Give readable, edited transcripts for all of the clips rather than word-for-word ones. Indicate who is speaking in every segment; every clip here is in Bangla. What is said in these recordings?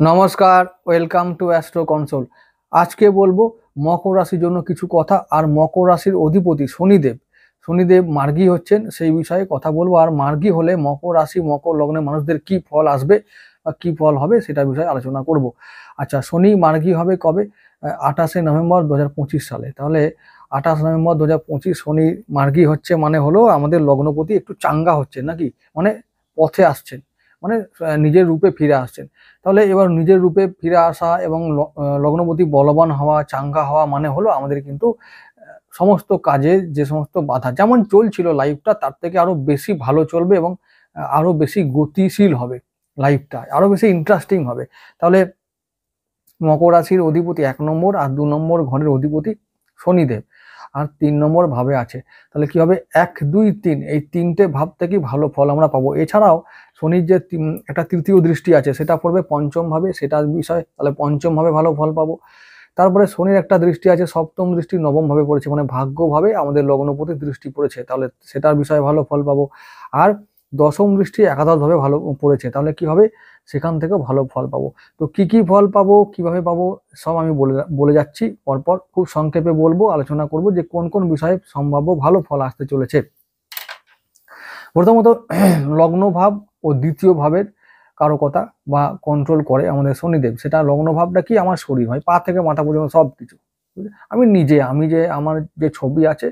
Speaker 1: নমস্কার, ওয়েলকাম টু অ্যাস্ট্রো কনসোল। আজকে বলবো মকর রাশির জন্য কিছু কথা। আর মকর রাশির অধিপতি শনিদেব, শনিদেব মার্গী হচ্ছেন সেই বিষয়ে কথা বলবো। আর মার্গী হলে মকর রাশি মকর লগ্নের মানুষদের কি ফল আসবে বা কি ফল হবে সেটা বিষয়ে আলোচনা করব। আচ্ছা, শনি মার্গী হবে কবে? 28 নভেম্বর 2025 সালে। তাহলে 28 নভেম্বর 2025 শনি মার্গী হচ্ছে, মানে হলো আমাদের লগ্নপতি একটু চাঙ্গা হচ্ছে নাকি, মানে পথে আসছেন, মানে নিজের রূপে ফিরে আসছেন। তাহলে এবার নিজের রূপে ফিরে আসা এবং লগ্নপতি বলবান হওয়া, চাঙ্গা হওয়া মানে হলো আমাদের কিন্তু সমস্ত কাজে যে সমস্ত বাধা যেমন চলছিল লাইফটা, তার থেকে আরো বেশি ভালো চলবে এবং আরো বেশি গতিশীল হবে, লাইফটা আরো বেশি ইন্টারেস্টিং হবে। তাহলে মকর রাশির অধিপতি 1 নম্বর আর 2 নম্বর ঘরের অধিপতি শনিদেব, আর 3 নম্বর ভাবে আছে। তাহলে কি হবে? 1, 2, 3 এই তিনটে ভাব থেকে ভালো ফল আমরা পাবো। এছাড়াও শনির যে একটা তৃতীয় দৃষ্টি আছে সেটা পড়বে পঞ্চম ভাবে, সেটার বিষয়, তাহলে পঞ্চম ভাবে ভালো ফল পাবো। তারপরে শনির একটা দৃষ্টি আছে, সপ্তম দৃষ্টি নবম ভাবে পড়েছে, মানে ভাগ্য ভাবে আমাদের লগ্নপতি দৃষ্টি পড়েছে, তাহলে সেটার বিষয়ে ভালো ফল পাবো। আর দশম দৃষ্টি একাদশ ভাবে ভালো পড়েছে, তাহলে কি হবে? সেখান থেকেও ভালো ফল পাবো। তো কি কি ফল পাবো, কিভাবে পাবো, সব আমি বলে যাচ্ছি পরপর। খুব সংক্ষেপে বলবো, আলোচনা করব যে কোন কোন বিষয়ে সম্ভাব্য ভালো ফল আসতে চলেছে। প্রথমত লগ্ন ভাব ও দ্বিতীয় ভাবের কারকতা বা কন্ট্রোল করে আমাদের শনিদেব। সেটা লগ্ন ভাবটা কি? আমার শরীর হয়, পা থেকে মাথা পর্যন্ত সবকিছু। আমি যে আমার যে ছবি আছে,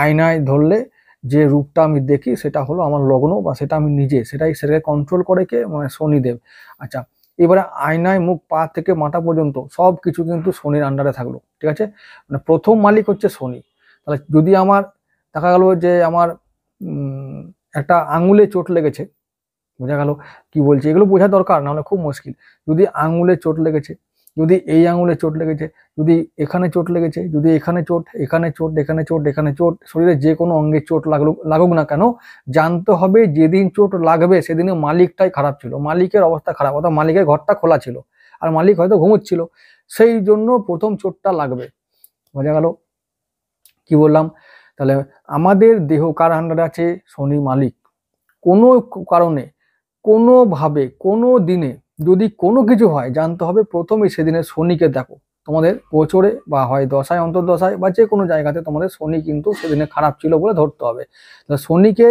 Speaker 1: আয়নায় ধরলে যে রূপটা আমি দেখি সেটা হলো আমার লগ্ন, বা সেটা আমি নিজে, সেটাকে কন্ট্রোল করে কে? মানে শনিদেব। আচ্ছা, এবারে আয়নায় মুখ, পা থেকে মাথা পর্যন্ত সবকিছু কিন্তু শনির আন্ডারে থাকলো, ঠিক আছে? মানে প্রথম মালিক হচ্ছে শনি। তাহলে যদি আমার দেখা গেল যে আমার একটা আঙুলে চোট লেগেছে, বোঝা গেল কি বলছি, এগুলো বোঝা দরকার, নাহলে খুব মুশকিল। যদি আঙুলে চোট লেগেছে, যদি এই আঙুলে চোট লেগেছে, যদি এখানে চোট লেগেছে, যদি এখানে চোট, এখানে চোট, এখানে চোট, এখানে চোট, শরীরে যে কোনো অঙ্গে চোট লাগুক না কেন, জানতে হবে যেদিন চোট লাগবে সেদিনে মালিকটাই খারাপ ছিল, মালিকের অবস্থা খারাপ, অর্থাৎ মালিকের ঘরটা খোলা ছিল আর মালিক হয়তো ঘুমোচ্ছিল, সেই জন্য প্রথম চোটটা লাগবে। বোঝা গেল কি বললাম? তাহলে আমাদের দেহ কার আন্ডারে আছে? শনি মালিক। কোনো কারণে, কোনোভাবে, কোনো দিনে যদি কোনো কিছু হয়, জানতে হবে প্রথমে সেদিনের শনিকে দেখো। তোমাদের গোচরে বা হয় দশায়, অন্তর্দশায়, বা যে কোনো জায়গাতে তোমাদের শনি কিন্তু সেদিনে খারাপ ছিল বলে ধরতে হবে। তাহলে শনিকে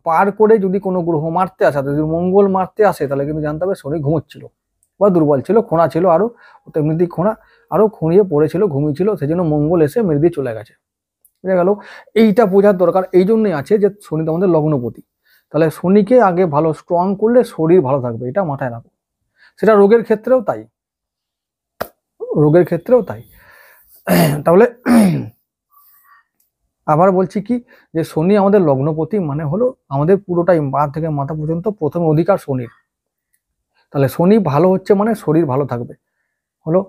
Speaker 1: পার করে যদি কোনো গ্রহ মারতে আসে, যদি মঙ্গল মারতে আসে, তাহলে কিন্তু জানতে হবে শনি ঘুমোচ্ছিল বা দুর্বল ছিল, খোঁড়া ছিল, আরো এমনিতে খোঁড়া, আরো খুঁড়িয়ে পড়েছিল, ঘুমিয়েছিল, সেই জন্য মঙ্গল এসে মেরে দিয়ে চলে গেছে। বুঝা গেল? এইটা বোঝার দরকার। এই জন্যই আছে যে শনি তো আমাদের লগ্নপতি। তাহলে শনিকে আগে ভালো স্ট্রং করলে শরীর ভালো থাকবে, এটা মাথায় রাখো। সেটা রোগের ক্ষেত্রেও তাই, রোগের ক্ষেত্রেও তাই। তাহলে আবার বলছি কি, যে শনি আমাদের লগ্নপতি, মানে হলো আমাদের পুরোটাই পা থেকে মাথা পর্যন্ত প্রথম অধিকার শনির। তাহলে শনি ভালো হচ্ছে মানে শরীর ভালো থাকবে, হলো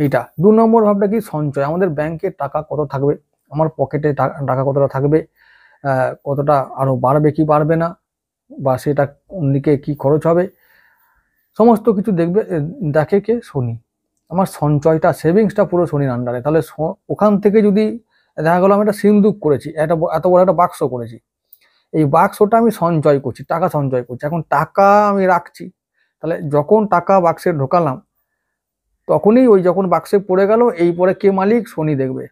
Speaker 1: এইটা। 2 নম্বর ভাবটা কি? সঞ্চয়। আমাদের ব্যাংকে টাকা কত থাকবে, আমার পকেটে টাকা কতটা থাকবে, কতটা আরো বাড়বে কি বাড়বে না, বা সেটা কোন দিকে কি খরচ হবে, সমস্ত কিছু দেখবে, দেখে কে? শনি। আমার সঞ্চয়টা, সেভিংসটা পুরো শনির আন্ডারে। তাহলে ওখান থেকে যদি দেখা গেলো আমি একটা সিন্দুক করেছি, এত বড় একটা বাক্স করেছি, এই বাক্সটা আমি সঞ্চয় করছি, টাকা সঞ্চয় করছি, এখন টাকা আমি রাখছি। তাহলে যখন টাকা বাক্সে ঢোকালাম, তখনই ওই যখন বাক্সে পড়ে গেল, এই পরে কে মালিক? শনি দেখবে।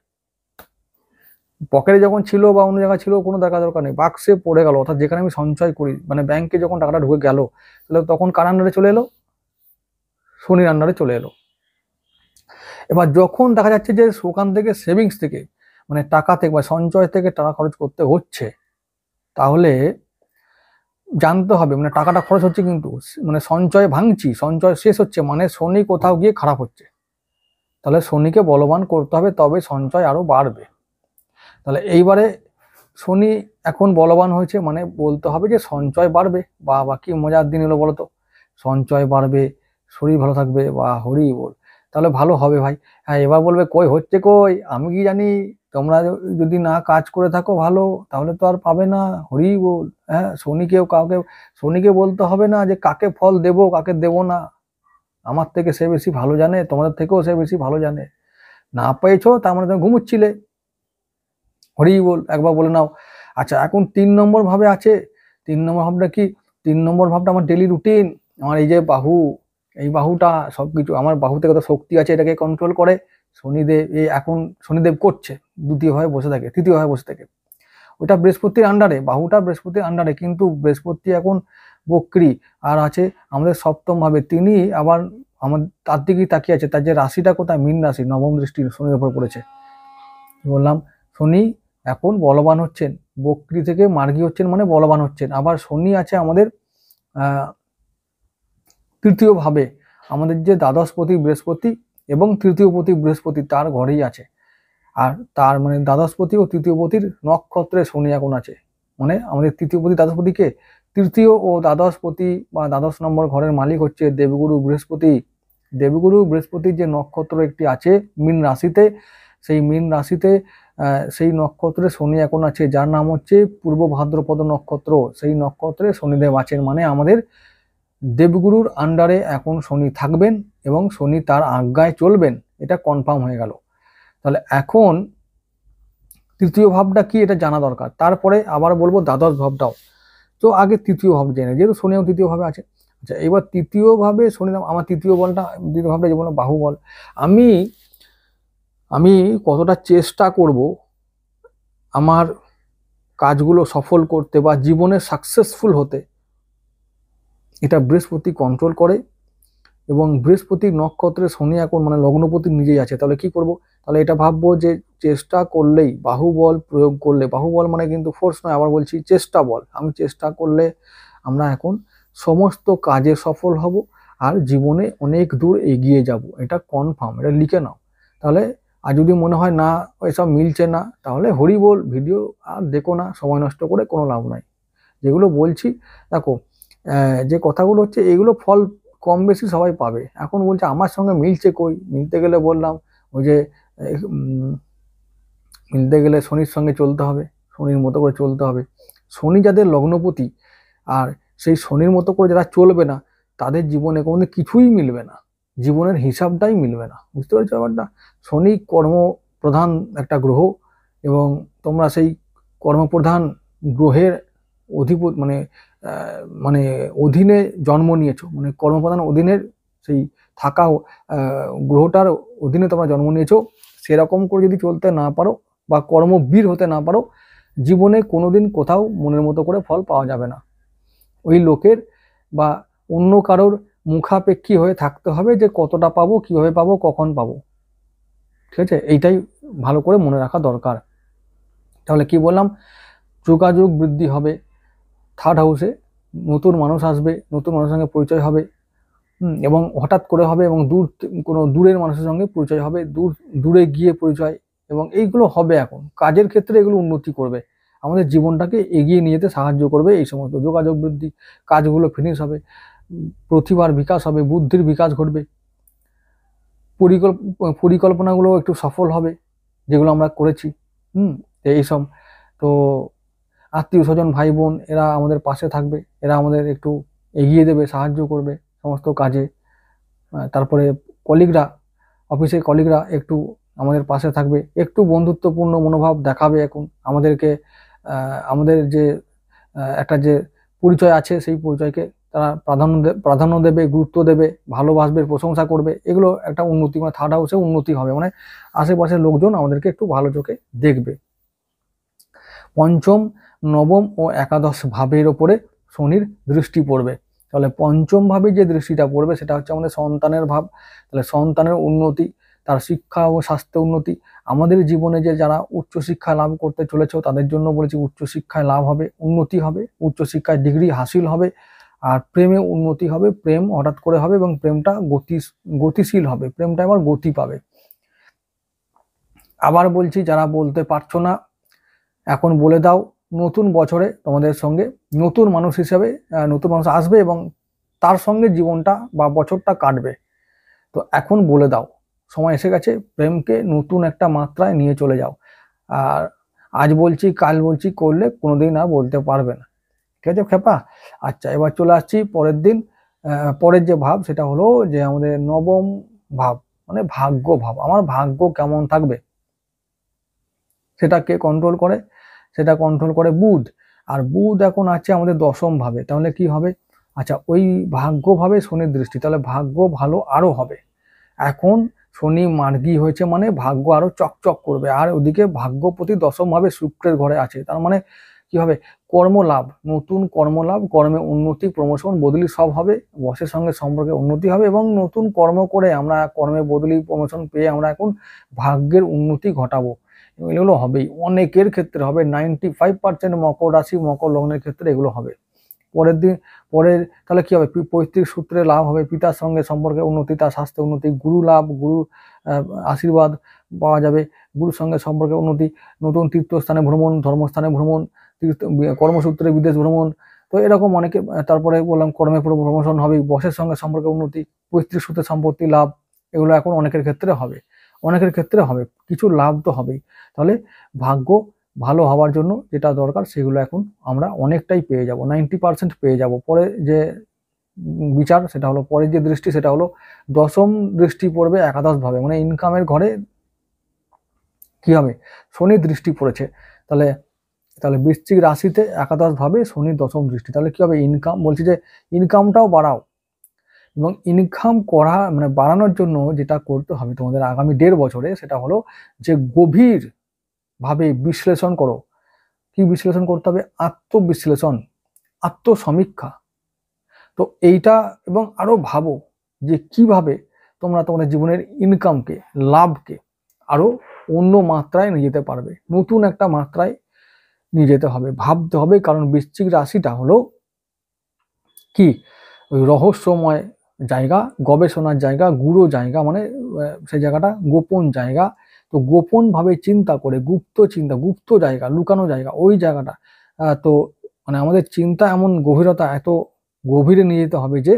Speaker 1: পকেটে যখন ছিল বা অন্য জায়গায় ছিল, কোনো দরকার নেই, বাক্সে পড়ে গেল, অর্থাৎ যেখানে আমি সঞ্চয় করি, মানে ব্যাংকে যখন টাকাটা ঢুকে গেল, তাহলে তখন কার আন্ডারে চলে এলো? শনির আন্ডারে চলে এলো। এবার যখন দেখা যাচ্ছে যে ওখান থেকে সেভিংস থেকে, মানে টাকা থেকে বা সঞ্চয় থেকে টাকা খরচ করতে হচ্ছে, তাহলে জানতে হবে মানে টাকাটা খরচ হচ্ছে, কিন্তু মানে সঞ্চয় ভাঙছি, সঞ্চয় শেষ হচ্ছে, মানে শনি কোথাও গিয়ে খারাপ হচ্ছে। তাহলে শনিকে বলবান করতে হবে, তবে সঞ্চয় আরো বাড়বে। তাহলে এইবারে শনি এখন বলবান হয়েছে, মানে বলতে হবে যে সঞ্চয় বাড়বে। বা কি মজার দিন এলো বলতো, সঞ্চয় বাড়বে, শরীর ভালো থাকবে, বা হরি বল। তাহলে ভালো হবে ভাই। হ্যাঁ, এবার বলবে কই হচ্ছে, কই আমি কি জানি, তোমরা যদি না কাজ করে থাকো ভালো, তাহলে তো আর পাবে না, হরি বল। হ্যাঁ, শনিকে বলতে হবে না যে কাকে ফল দেব কাকে দেব না, আমার থেকে সে বেশি ভালো জানে, তোমাদের থেকেও সে বেশি ভালো জানে। না পেয়েছো তার মানে তুমি ঘুমুচ্ছিলে, হরি বল, একবার বলে নাও। আচ্ছা, এখন 3 নম্বর ভাবে আছে। 3 নম্বর ভাবটা কি? 3 নম্বর ভাবটা আমার ডেলি রুটিন, আমার এই যে বাহু, এই বাহুটা সবকিছু, আমার বাহুতে কত শক্তি আছে এটাকে কন্ট্রোল করে শনিদেব। এই এখন শনিদেব করছে, দ্বিতীয়ভাবে বসে থাকে, তৃতীয়ভাবে বসে থাকে, ওটা বৃহস্পতির আন্ডারে, বাহুটা বৃহস্পতির আন্ডারে, কিন্তু বৃহস্পতি এখন বক্রী আর আছে আমাদের সপ্তম ভাবে। তিনি আবার আমার তার দিকেই তাকিয়ে আছে, তার যে রাশিটা কোথায়, মীন রাশি, নবম দৃষ্টি শনির উপর পড়েছে। বললাম শনি এখন বলবান হচ্ছেন, বক্রী থেকে মার্গী হচ্ছেন মানে বলবান হচ্ছেন। আবার শনি আছে আমাদের তৃতীয় ভাবে, আমাদের যে দ্বাদশপতি বৃহস্পতি এবং তৃতীয়পতি বৃহস্পতি তার ঘরেই আছে। আর তার মানে দ্বাদশপতি ও তৃতীয়পতির নক্ষত্রে শনি এখন আছে, মানে আমাদের তৃতীয়পতি দ্বাদশপতিকে, তৃতীয় ও দ্বাদশপতি বা দ্বাদশ নম্বর ঘরের মালিক হচ্ছে দেবগুরু বৃহস্পতি। দেবগুরু বৃহস্পতির যে নক্ষত্র একটি আছে মীন রাশিতে, সেই মীন রাশিতে সেই নক্ষত্রে শনি এখন আছে, যার নাম হচ্ছে পূর্ব ভাদ্রপদ নক্ষত্র। সেই নক্ষত্রে শনিদেব আছেন, মানে আমাদের দেবগুরুর আন্ডারে এখন শনি থাকবেন এবং শনি তার আজ্ঞায় চলবেন, এটা কনফার্ম হয়ে গেল। তাহলে এখন তৃতীয় ভাবটা কি এটা জানা দরকার, তারপরে আবার বলবো দ্বাদশ ভাবটাও। তো আগে তৃতীয় ভাব জেনে, যেহেতু শনিও তৃতীয় ভাবে আছে। আচ্ছা, এবার তৃতীয় ভাবে শনি, আমার তৃতীয় বলটা, তৃতীয় ভাবটা যে বললাম বাহুবল, আমি আমি কতটা চেষ্টা করব আমার কাজগুলো সফল করতে বা জীবনে সাকসেসফুল হতে, এটা বৃহস্পতি কন্ট্রোল করে। এবং বৃহস্পতির নক্ষত্রে শনি এখন মানে লগ্নপতি নিজেই আছে। তাহলে কি করব, তাহলে এটা ভাববো যে চেষ্টা করলেই, বাহুবল প্রয়োগ করলে, বাহুবল মানে কিন্তু ফোর্স নয়, আবার বলছি চেষ্টা বল, আমি চেষ্টা করলে আমরা এখন সমস্ত কাজে সফল হব আর জীবনে অনেক দূর এগিয়ে যাব, এটা কনফার্ম, এটা লিখে নাও। তাহলে আর যদি মনে হয় না এসব মিলছে না, তাহলে হরিবোল ভিডিও আর দেখো না, সময় নষ্ট করে কোনো লাভ নাই। যেগুলো বলছি দেখো, যে কথাগুলো হচ্ছে এগুলো ফল কম বেশি সবাই পাবে। এখন বলছে আমার সঙ্গে মিলছে কই, মিলতে গেলে বললাম ওই যে মিলতে গেলে শনির সঙ্গে চলতে হবে, শনির মতো করে চলতে হবে। শনি যাদের লগ্নপতি আর সেই শনির মতো করে যারা চলবে না, তাদের জীবনে কোনো কিছুই মিলবে না, জীবনের হিসাবটাই মিলবে না। বুঝতে পারছো ব্যাপারটা? শনি কর্মপ্রধান একটা গ্রহ, এবং তোমরা সেই কর্মপ্রধান গ্রহের অধিপতি মানে মানে অধীনে জন্ম নিয়েছো, মানে কর্মপ্রধান অধীনের সেই থাকা গ্রহটার অধীনে তোমরা জন্ম নিয়েছো। সেরকম করে যদি চলতে না পারো বা কর্মবীর হতে না পারো, জীবনে কোনোদিন কোথাও মনের মতো করে ফল পাওয়া যাবে না। ওই লোকের বা অন্য কারোর মুখাপেক্ষী হয়ে থাকতে হবে, যে কতটা পাবো, কিভাবে পাবো, কখন পাবো। ঠিক আছে, এইটাই ভালো করে মনে রাখা দরকার। তাহলে কি বললাম, যোগাযোগ বৃদ্ধি হবে, থার্ড হাউসে নতুন মানুষ আসবে, নতুন মানুষের সঙ্গে পরিচয় হবে, এবং হঠাৎ করে হবে, এবং কোনো দূরের মানুষের সঙ্গে পরিচয় হবে, দূরে গিয়ে পরিচয়, এবং এইগুলো হবে। এখন কাজের ক্ষেত্রে এগুলো উন্নতি করবে, আমাদের জীবনটাকে এগিয়ে নিয়ে যেতে সাহায্য করবে। এই সমস্ত যোগাযোগ বৃদ্ধি, কাজগুলো ফিনিশ হবে, প্রতিভার বিকাশ হবে, বুদ্ধির বিকাশ ঘটবে, পরিকল্পনাগুলো একটু সফল হবে যেগুলো আমরা করেছি। এইসব তো আত্মীয় স্বজন ভাই বোন এরা আমাদের পাশে থাকবে, এরা আমাদের একটু এগিয়ে দেবে, সাহায্য করবে সমস্ত কাজে। তারপরে কলিগরা, অফিসের কলিগরা একটু আমাদের পাশে থাকবে, একটু বন্ধুত্বপূর্ণ মনোভাব দেখাবে এখন আমাদেরকে। আমাদের যে একটা যে পরিচয় আছে সেই পরিচয়কে তারা প্রাধান্য দেবে, গুরুত্ব দেবে, ভালোবাসবে, প্রশংসা করবে। এগুলো একটা উন্নতি, মানে থার্ড হাউসে উন্নতি হবে, মানে আশেপাশের লোকজন আমাদেরকে একটু ভালো চোখে দেখবে। পঞ্চম, নবম ও একাদশ ভাবের ওপরে শনির দৃষ্টি পড়বে। তাহলে পঞ্চম ভাবে যে দৃষ্টিটা পড়বে সেটা হচ্ছে আমাদের সন্তানের ভাব। তাহলে সন্তানের উন্নতি, তার শিক্ষা ও স্বাস্থ্য উন্নতি। আমাদের জীবনে যে যারা উচ্চশিক্ষা লাভ করতে চলেছ তাদের জন্য বলেছি উচ্চশিক্ষায় লাভ হবে, উন্নতি হবে, উচ্চশিক্ষায় ডিগ্রি হাসিল হবে। আর প্রেমে উন্নতি হবে, প্রেম হঠাৎ করে হবে এবং প্রেমটা গতিশীল হবে, প্রেমটা আবার গতি পাবে। আবার বলছি, যারা বলতে পারছো না এখন বলে দাও, নতুন বছরে তোমাদের সঙ্গে নতুন মানুষ হিসেবে নতুন মানুষ আসবে এবং তার সঙ্গে জীবনটা বা বছরটা কাটবে। তো এখন বলে দাও, সময় এসে গেছে, প্রেমকে নতুন একটা মাত্রায় নিয়ে চলে যাও। আর আজ বলছি কাল বলছি করলে কোনোদিন আর বলতে পারবে না। ঠিক আছে খেপা? আচ্ছা, এবার চলে আসছি পরের দিন। পরের যে ভাব সেটা হলো যে আমাদের নবম ভাব, মানে ভাগ্য ভাব। আমার ভাগ্য কেমন থাকবে সেটা কে কন্ট্রোল করে? সেটা কন্ট্রোল করে বুধ। আর বুধ এখন আছে আমাদের দশম ভাবে। তাহলে কি হবে, আচ্ছা, ওই ভাগ্যভাবে শনির দৃষ্টি, তাহলে ভাগ্য ভালো আরো হবে। এখন শনি মার্গী হয়েছে মানে ভাগ্য আরো চকচক করবে। আর ওদিকে ভাগ্যপতি দশমভাবে শুক্রের ঘরে আছে, তার মানে কি হবে, কর্মলাভ, নতুন কর্মলাভ, কর্মে উন্নতি, প্রমোশন, বদলি সব হবে। বসের সঙ্গে সম্পর্কে উন্নতি হবে এবং নতুন কর্ম করে আমরা কর্মে বদলি প্রমোশন পেয়ে আমরা এখন ভাগ্যের উন্নতি ঘটাবো। এগুলো হবেই, অনেকের ক্ষেত্রে হবে, 95% মকর রাশি মকর লগ্নের ক্ষেত্রে এগুলো হবে। পরের দিন পরের তাহলে কি হবে, পৈতৃক সূত্রে লাভ হবে, পিতার সঙ্গে সম্পর্কে উন্নতি, তার স্বাস্থ্য উন্নতি, গুরু লাভ, গুরু আশীর্বাদ পাওয়া যাবে, গুরুর সঙ্গে সম্পর্কে উন্নতি, নতুন তীর্থস্থানে ভ্রমণ, ধর্মস্থানে ভ্রমণ, কর্মসূত্রে বিদেশ ভ্রমণ। তো এরকম অনেকে, তারপরে বললাম কর্মে প্রমোশন হবে, বসের সঙ্গে সম্পর্কে উন্নতি, পৈতৃক সূত্রে সম্পত্তি লাভ, এগুলো এখন অনেকের ক্ষেত্রে হবে, অনেকের ক্ষেত্রে হবে, কিছু লাভ তো হবেই। তাহলে ভাগ্য ভালো হওয়ার জন্য যেটা দরকার সেগুলো এখন আমরা অনেকটাই পেয়ে যাব, 90% পেয়ে যাব। পরে যে বিচার সেটা হলো, পরের যে দৃষ্টি সেটা হলো দশম দৃষ্টি পড়বে একাদশ ভাবে, মানে ইনকামের ঘরে কি হবে, শনির দৃষ্টি পড়েছে। তাহলে তাহলে বৃশ্চিক রাশিতে একাদশ ভাবে শনির দশম দৃষ্টি, তাহলে কি হবে, ইনকাম, বলছি যে ইনকামটাও বাড়াও। এবং ইনকাম করা মানে বাড়ানোর জন্য যেটা করতে হবে তোমাদের আগামী 1.5 বছরে, সেটা হলো যে গভীর ভাবে বিশ্লেষণ করো। কি বিশ্লেষণ করতে হবে, আত্মবিশ্লেষণ, আত্মসমীক্ষা। তো এইটা, এবং আরো ভাবো যে কিভাবে তোমরা তোমাদের জীবনের ইনকামকে, লাভকে আরো অন্য মাত্রায় নিয়ে যেতে পারবে, নতুন একটা মাত্রায় নিয়ে যেতে হবে, ভাবতে হবে। কারণ বৃশ্চিক রাশিটা হলো কি, ওই রহস্যময় জায়গা, গবেষণার জায়গা, গুরু জায়গা, মানে সেই জায়গাটা গোপন জায়গা। তো গোপন ভাবে চিন্তা করে, গুপ্ত চিন্তা, গুপ্ত জায়গা, লুকানো জায়গা, ওই জায়গাটা তো মানে আমাদের চিন্তা এমন গভীরতা, এত গভীরে নিয়ে যেতে হবে যে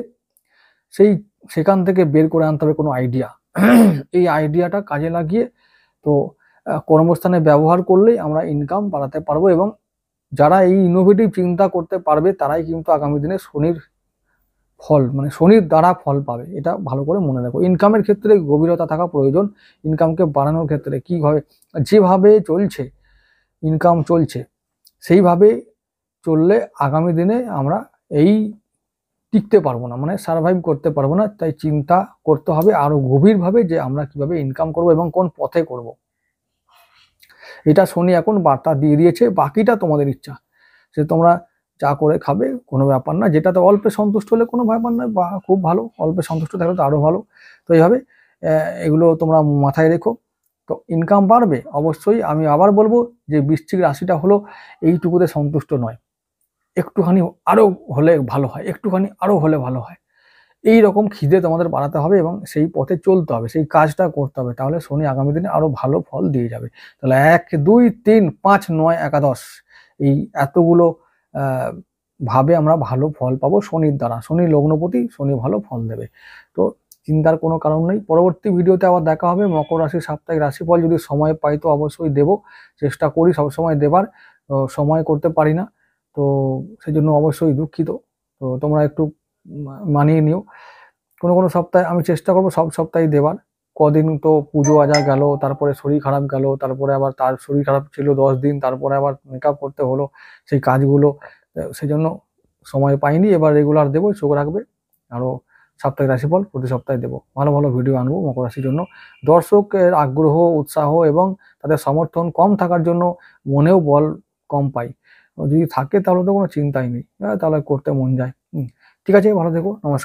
Speaker 1: সেই সেখান থেকে বের করে আনতে হবে কোনো আইডিয়া। এই আইডিয়াটা কাজে লাগিয়ে তো কর্মস্থানে ব্যবহার করলেই আমরা ইনকাম বাড়াতে পারবো। এবং যারা এই ইনোভেটিভ চিন্তা করতে পারবে তারাই কিন্তু আগামী দিনে শনির ফল, মানে শনির দ্বারা ফল পাবে, এটা ভালো করে মনে রাখো। ইনকামের ক্ষেত্রে গভীরতা থাকা প্রয়োজন। ইনকামকে বাড়ানোর ক্ষেত্রে কিভাবে, যেভাবে চলছে ইনকাম চলছে সেইভাবে চললে আগামী দিনে আমরা এই টিকতে পারবো না, মানে সার্ভাইভ করতে পারবো না। তাই চিন্তা করতে হবে আরো গভীরভাবে যে আমরা কিভাবে ইনকাম করব এবং কোন পথে করব। এটা শনি এখন বার্তা দিয়ে দিয়েছে, বাকিটা তোমাদের ইচ্ছা, সে তোমরা যা করে খাবে, কোনো ব্যাপার না। যেটাতে অল্পে সন্তুষ্ট হলে কোনো ব্যাপার নয়, বা খুব ভালো, অল্পে সন্তুষ্ট থাকলে তো আরো ভালো। তো এইভাবে এগুলো তোমরা মাথায় রেখো, তো ইনকাম বাড়বে অবশ্যই। আমি আবার বলবো যে বৃশ্চিক রাশিটা হলো এইটুকুতে সন্তুষ্ট নয়, একটুখানি আরো হলে ভালো হয়, একটুখানি আরো হলে ভালো হয়, এই রকম খিদে তোমাদের বাড়াতে হবে এবং সেই পথে চলতে হবে, সেই কাজটা করতে হবে। তাহলে শনি আগামী দিনে আরো ভালো ফল দিয়ে যাবে। তাহলে 1, 2, 3, 5, 9, একাদশ, এই এতগুলো ভাবে আমরা ভালো ফল পাবো শনির দ্বারা। শনি লগ্নপতি, শনি ভালো ফল দেবে। তো চিন্তার কোনো কারণ নেই। পরবর্তী ভিডিওতে আবার দেখা হবে মকর রাশির সাপ্তাহিক রাশিফল। যদি সময় পাই তো অবশ্যই দেব, চেষ্টা করি সবসময় দেবার, সময় করতে পারি না, তো সেজন্য অবশ্যই দুঃখিত। তো তোমরা একটু মানিয়ে নিও। কোনো কোনো সপ্তাহে আমি চেষ্টা করবো সব সপ্তাহে দেবার। কদিন তো পুজো আজা গেল, তারপরে শরীর খারাপ গেল, তারপরে আবার তার শরীর খারাপ ছিল 10 দিন, তারপরে আবার মেকআপ করতে হলো সেই কাজগুলো, সেই জন্য সময় পাইনি। এবার রেগুলার দেবো, চোখ রাখবে। আরও সাপ্তাহিক রাশিফল প্রতি সপ্তাহে দেবো, ভালো ভালো ভিডিও আনবো মকর রাশির জন্য। দর্শকের আগ্রহ, উৎসাহ এবং তাদের সমর্থন কম থাকার জন্য মনেও বল কম পাই। যদি থাকে তাহলে তো কোনো চিন্তাই নেই, তাহলে করতে মন যায়। ঠিক আছে, ভালো থেকো, নমস্কার।